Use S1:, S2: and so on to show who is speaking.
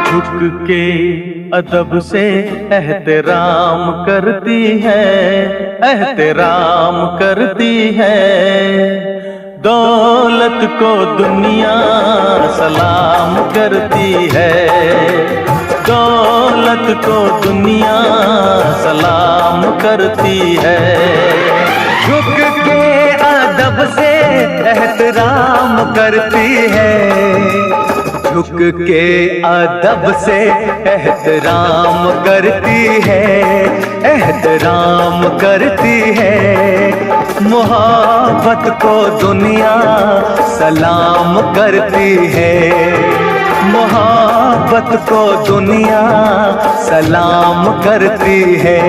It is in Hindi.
S1: झुक के अदब से एहतराम करती है, एहतराम करती है। दौलत को दुनिया सलाम करती है, दौलत को दुनिया सलाम करती है। झुक के अदब से एहतराम करती है, झुक के अदब से एहतराम करती है, एहतराम करती है। मोहब्बत को दुनिया सलाम करती है, मोहब्बत को दुनिया सलाम करती है।